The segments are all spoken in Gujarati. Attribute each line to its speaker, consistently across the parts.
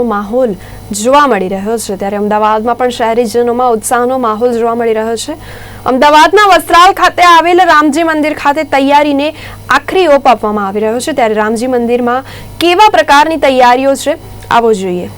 Speaker 1: માહોલ જોવા મળી રહ્યો છે ત્યારે અમદાવાદમાં પણ શહેરીજનોમાં ઉત્સાહનો માહોલ જોવા મળી રહ્યો છે। અમદાવાદના વસ્ત્રાલ ખાતે આવેલ રામજી મંદિર ખાતે તૈયારીને આખરી ઓપ આપવામાં આવી રહ્યો છે ત્યારે રામજી મંદિરમાં કેવા પ્રકારની તૈયારીઓ છે આવો જોઈએ।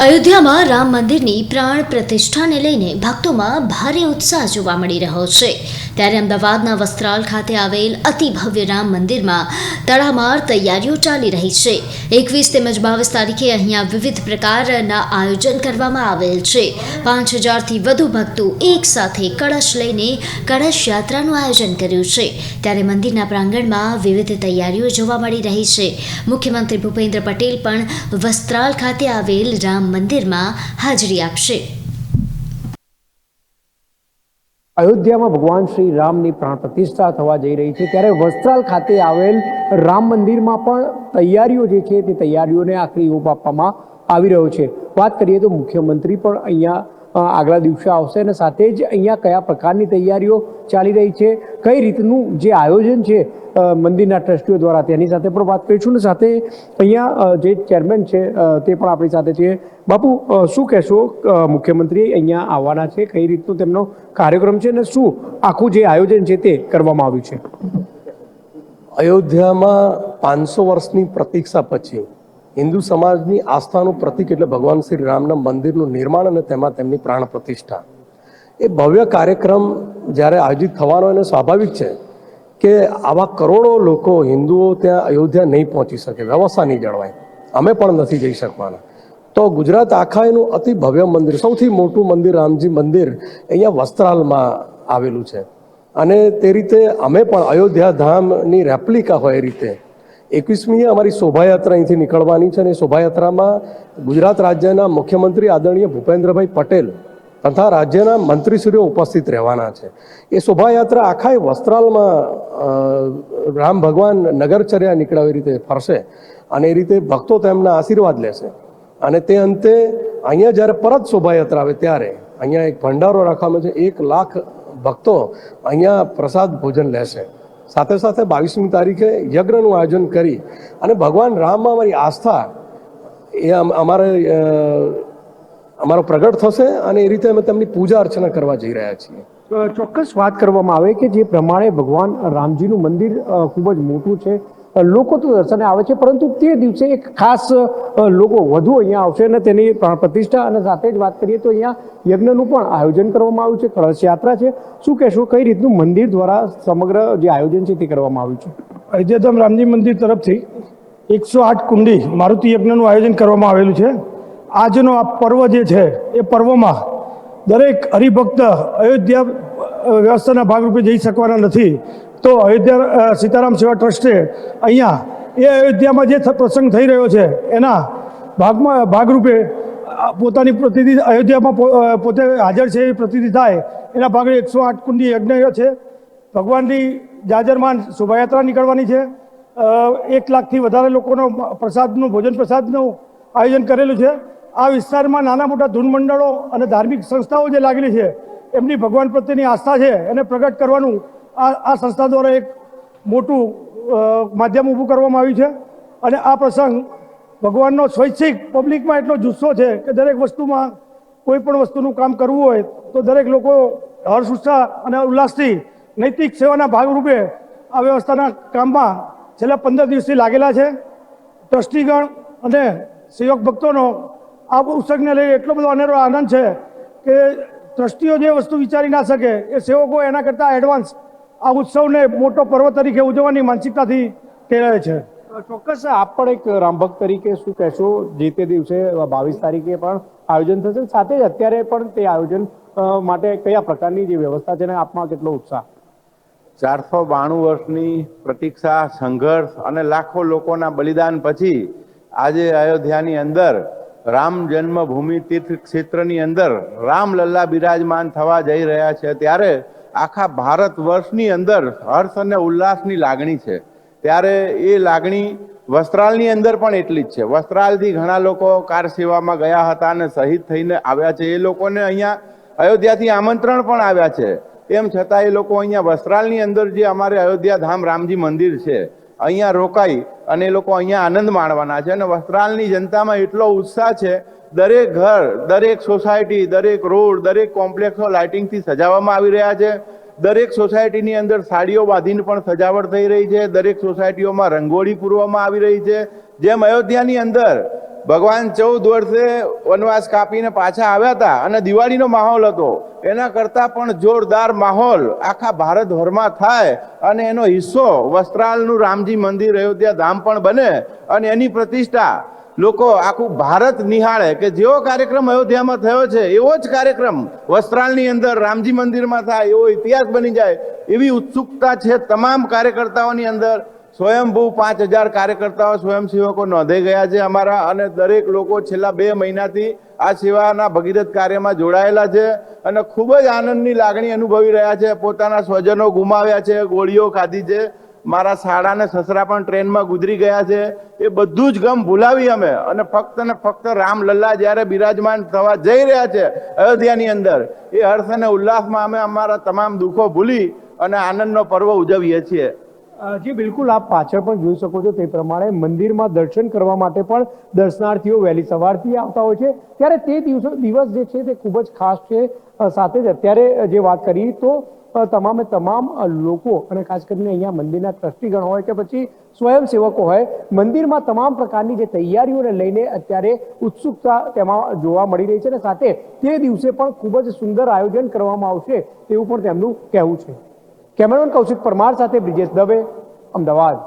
Speaker 2: અયોધ્યામાં રામ મંદિરની પ્રાણ પ્રતિષ્ઠાને લઈને ભક્તોમાં ભારે ઉત્સાહ જોવા મળી રહ્યો છે ત્યારે અમદાવાદના વસ્ત્રાલ ખાતે આવેલ અતિ ભવ્ય રામ મંદિરમાં તડામાર તૈયારીઓ ચાલી રહી છે। 21 તેમજ 22 તારીખે અહીંયા વિવિધ પ્રકારના આયોજન કરવામાં આવેલ છે। 5000થી વધુ ભક્તો એક સાથે કળશ લઈને કળશ યાત્રાનું આયોજન કર્યું છે ત્યારે મંદિરના પ્રાંગણમાં વિવિધ તૈયારીઓ જોવા મળી રહી છે। મુખ્યમંત્રી ભૂપેન્દ્ર પટેલ પણ વસ્ત્રાલ ખાતે આવેલ રામ મંદિરમાં હાજરી આપશે।
Speaker 3: અયોધ્યામાં ભગવાન શ્રી રામની પ્રાણ પ્રતિષ્ઠા થવા જઈ રહી છે ત્યારે વસ્ત્રાલ ખાતે આવેલ રામ મંદિરમાં પણ તૈયારીઓ જે છે તે તૈયારીઓને આખરી ઓપ આપવામાં આવી રહ્યો છે। વાત કરીએ તો મુખ્યમંત્રી પણ અહીંયા આગલા દિવસે આવશે અને સાથે જ અહીંયા કયા પ્રકારની તૈયારીઓ ચાલી રહી છે, કઈ રીતનું જે આયોજન છે મંદિરના ટ્રસ્ટીઓ દ્વારા તેની સાથે પણ વાત કરીશું ને સાથે અહીંયા જે ચેરમેન છે તે પણ આપણી સાથે છે। બાપુ, શું કહેશો, મુખ્યમંત્રી અહીંયા આવવાના છે, કઈ રીતનું તેમનો કાર્યક્રમ છે અને શું આખું જે આયોજન છે તે કરવામાં આવ્યું છે?
Speaker 4: અયોધ્યામાં 500 વર્ષની પ્રતીક્ષા પછી હિન્દુ સમાજની આસ્થાનું પ્રતીક એટલે ભગવાન શ્રી રામના મંદિરનું નિર્માણ અને તેમાં તેમની પ્રાણ પ્રતિષ્ઠા, એ ભવ્ય કાર્યક્રમ જ્યારે આયોજિત થવાનો એને સ્વાભાવિક છે કે આવા કરોડો લોકો હિન્દુઓ ત્યાં અયોધ્યા નહીં પહોંચી શકે, વ્યવસ્થા નહીં જળવાય, અમે પણ નથી જઈ શકવાના। તો ગુજરાત આખા એનું અતિ ભવ્ય મંદિર, સૌથી મોટું મંદિર રામજી મંદિર અહીંયા વસ્ત્રાલમાં આવેલું છે અને તે રીતે અમે પણ અયોધ્યા ધામની રેપ્લિકા હોય એ રીતે 21મીએ અમારી શોભાયાત્રા અહીંથી નીકળવાની છે અને શોભાયાત્રામાં ગુજરાત રાજ્યના મુખ્યમંત્રી આદરણીય ભૂપેન્દ્રભાઈ પટેલ તથા રાજ્યના મંત્રીશ્રીઓ ઉપસ્થિત રહેવાના છે। એ શોભાયાત્રા આખા વસ્ત્રાલમાં રામ ભગવાન નગરચર્યા નીકળ્યા એ રીતે ફરશે અને એ રીતે ભક્તો તેમના આશીર્વાદ લેશે અને તે અંતે અહીંયા જ્યારે પરત શોભાયાત્રા આવે ત્યારે અહીંયા એક ભંડારો રાખવામાં છે। 1 લાખ ભક્તો અહીંયા પ્રસાદ ભોજન લેશે। સાથે સાથે 22મી તારીખે યજ્ઞનું આયોજન કરી અને ભગવાન રામમાં અમારી આસ્થા એ અમારો પ્રગટ થશે અને એ રીતે અમે તેમની પૂજા અર્ચના કરવા જઈ રહ્યા છીએ।
Speaker 3: ચોક્કસ વાત કરવામાં આવે કે જે પ્રમાણે ભગવાન રામજીનું મંદિર ખૂબ જ મોટું છે, લોકો તો દર્શને આવે છે પરંતુ તે દિવસે એક ખાસ લોકો વધુ અહીંયા આવશે અને તેની પ્રાણ પ્રતિષ્ઠા અને સાથે જ વાત કરીએ તો અહીંયા યજ્ઞનું પણ આયોજન કરવામાં આવ્યું છે, કળશ યાત્રા છે। શું કહેશો, કઈ રીતનું મંદિર દ્વારા સમગ્ર જે આયોજન છે તે કરવામાં આવ્યું છે?
Speaker 5: અયોધ્યાધામ રામજી મંદિર તરફથી 108 કુંડી મારુતિ યજ્ઞનું આયોજન કરવામાં આવેલું છે। આજનો આ પર્વ જે છે એ પર્વમાં દરેક હરિભક્ત અયોધ્યા વ્યવસ્થાના ભાગરૂપે જઈ શકવાના નથી, તો અયોધ્યા સીતારામ સેવા ટ્રસ્ટે અહીંયા એ અયોધ્યામાં જે પ્રસંગ થઈ રહ્યો છે એના ભાગરૂપે પોતાની પ્રતિનિધિ અયોધ્યામાં પોતે હાજર છે એ પ્રતિનિધિ થાય એના ભાગે 108 કુંડી યજ્ઞ છે। ભગવાનની જાજરમાન શોભાયાત્રા નીકળવાની છે। 1 લાખથી વધારે લોકોનો પ્રસાદનું ભોજન પ્રસાદનું આયોજન કરેલું છે। આ વિસ્તારમાં નાના મોટા ધૂન મંડળો અને ધાર્મિક સંસ્થાઓ જે લાગેલી છે એમની ભગવાન પ્રત્યેની આસ્થા છે એને પ્રગટ કરવાનું આ સંસ્થા દ્વારા એક મોટું માધ્યમ ઊભું કરવામાં આવ્યું છે અને આ પ્રસંગ ભગવાનનો સ્વૈચ્છિક પબ્લિકમાં એટલો જુસ્સો છે કે દરેક વસ્તુમાં કોઈ પણ વસ્તુનું કામ કરવું હોય તો દરેક લોકો હર્ષ ઉત્સાહ અને ઉલ્લાસથી નૈતિક સેવાના ભાગરૂપે આ વ્યવસ્થાના કામમાં છેલ્લા 15 દિવસથી લાગેલા છે। ટ્રસ્ટીગણ અને સેવક ભક્તોનો આ ઉત્સવને લઈ એટલો બધો અનેરો આનંદ છે કે ટ્રસ્ટીઓ જે વસ્તુ વિચારી ના શકે એ સેવકો એના કરતાં એડવાન્સ આ ઉત્સવને મોટો પર્વ તરીકે ઉજવવાની માનસિકતાથી ટેવાય છે।
Speaker 3: ચોક્કસ આપ પણ એક રામભક્ત તરીકે શું કહેશો, જે તે દિવસે 22 તારીખે પણ આયોજન થશે, સાથે જ અત્યારે પણ તે આયોજન માટે કયા પ્રકારની જે વ્યવસ્થા છે ને આપમાં કેટલો ઉત્સાહ?
Speaker 6: 492 વર્ષની પ્રતીક્ષા, સંઘર્ષ અને લાખો લોકોના બલિદાન પછી આજે અયોધ્યાની અંદર રામ જન્મભૂમિ તીર્થ ક્ષેત્રની અંદર રામલલ્લા બિરાજમાન થવા જઈ રહ્યા છે ત્યારે આખા ભારત વર્ષની અંદર હર્ષ અને ઉલ્લાસની લાગણી છે। ત્યારે એ લાગણી વસ્ત્રાલની અંદર પણ એટલી જ છે। વસ્ત્રાલથી ઘણા લોકો કાર સેવામાં ગયા હતા અને શહીદ થઈને આવ્યા છે, એ લોકોને અહીંયા અયોધ્યાથી આમંત્રણ પણ આવ્યા છે। તેમ છતાં એ લોકો અહીંયા વસ્ત્રાલની અંદર જે અમારે અયોધ્યા ધામ રામજી મંદિર છે અહીંયા રોકાઈ અને એ લોકો અહીંયા આનંદ માણવાના છે. અને વસ્ત્રાલની જનતામાં એટલો ઉત્સાહ છે, દરેક ઘર, દરેક સોસાયટી, દરેક રોડ, દરેક કોમ્પ્લેક્સો લાઇટિંગથી સજાવવામાં આવી રહ્યા છે. દરેક સોસાયટીની અંદર સાડીઓ બાંધીને પણ સજાવટ થઈ રહી છે. દરેક સોસાયટીઓમાં રંગોળી પૂરવામાં આવી રહી છે. જેમ અયોધ્યાની અંદર ભગવાન 14 વર્ષે વનવાસ કાપીને પાછા આવ્યા હતા અને દિવાળીનો માહોલ હતો, એના કરતાં પણ જોરદાર માહોલ આખા ભારતભરમાં થાય અને એનો હિસ્સો વસ્ત્રાલનું રામજી મંદિર અયોધ્યા ધામ પણ બને અને એની પ્રતિષ્ઠા લોકો આખું ભારત નિહાળે કે જેવો કાર્યક્રમ અયોધ્યામાં થયો છે એવો જ કાર્યક્રમ વસ્ત્રાલની અંદર રામજી મંદિરમાં થાય, એવો ઇતિહાસ બની જાય, એવી ઉત્સુકતા છે તમામ કાર્યકર્તાઓની અંદર. સ્વયંભૂ 5000 કાર્યકર્તાઓ, સ્વયંસેવકો નોંધાઈ ગયા છે અમારા, અને દરેક લોકો છેલ્લા 2 મહિનાથી આ સેવાના ભગીરથ કાર્યમાં જોડાયેલા છે અને ખૂબ જ આનંદની લાગણી અનુભવી રહ્યા છે. પોતાના સ્વજનો ગુમાવ્યા છે, ગોળીઓ ખાધી છે, મારા સાળા ને સસરા પણ ટ્રેનમાં ગુજરી ગયા છે. એ બધું જ ગમ ભૂલાવી અમે અને ફક્ત ને ફક્ત રામલલ્લા જ્યારે બિરાજમાન થવા જઈ રહ્યા છે અયોધ્યાની અંદર, એ હર્ષ અને ઉલ્લાસમાં અમે અમારા તમામ દુઃખો ભૂલી અને આનંદનો પર્વ ઉજવીએ છીએ.
Speaker 3: જી બિલકુલ, આપ પાછળ પણ જોઈ શકો છો તે પ્રમાણે મંદિરમાં દર્શન કરવા માટે પણ દર્શનાર્થીઓ વહેલી સવારથી આવતા હોય છે. ત્યારે તે દિવસ જે છે તે ખૂબ જ ખાસ છે. સાથે જ અત્યારે જે વાત કરી તો તમામે તમામ લોકો અને ખાસ કરીને અહીંયા મંદિરના ટ્રસ્ટીગણ હોય કે પછી સ્વયંસેવકો હોય, મંદિરમાં તમામ પ્રકારની જે તૈયારીઓને લઈને અત્યારે ઉત્સુકતા તેમાં જોવા મળી રહી છે અને સાથે તે દિવસે પણ ખૂબ જ સુંદર આયોજન કરવામાં આવશે તેવું પણ તેમનું કહેવું છે. કેમેરામેન કૌશિક પરમાર સાથે બ્રિજેશ દવે, અમદાવાદ.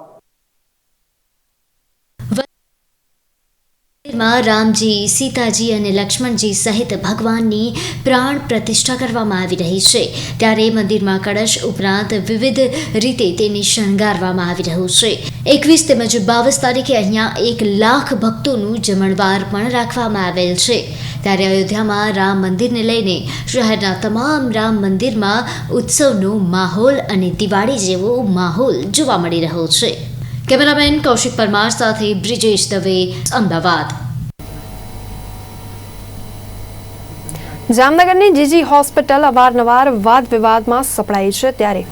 Speaker 2: માં રામજી, સીતાજી અને લક્ષ્મણજી સહિત ભગવાનની પ્રાણ પ્રતિષ્ઠા કરવામાં આવી રહી છે. ત્યારે મંદિરમાં કળશ ઉપરાંત વિવિધ રીતે તેને શણગારવામાં આવી રહ્યું છે. 21 તેમજ 22 તારીખે અહીંયા 1 લાખ ભક્તોનું જમણવાર પણ રાખવામાં આવેલ છે. ત્યારે અયોધ્યામાં રામ મંદિરને લઈને શહેરના તમામ રામ મંદિરમાં ઉત્સવનો માહોલ અને દિવાળી જેવો માહોલ જોવા મળી રહ્યો છે. કેમેરામેન કૌશિક પરમાર સાથે બ્રિજેશ દવે, અમદાવાદ.
Speaker 1: જામનગરની જીજી હોસ્પિટલ અવારનવાર વાદ વિવાદમાં સપડાઈ છે. ત્યારે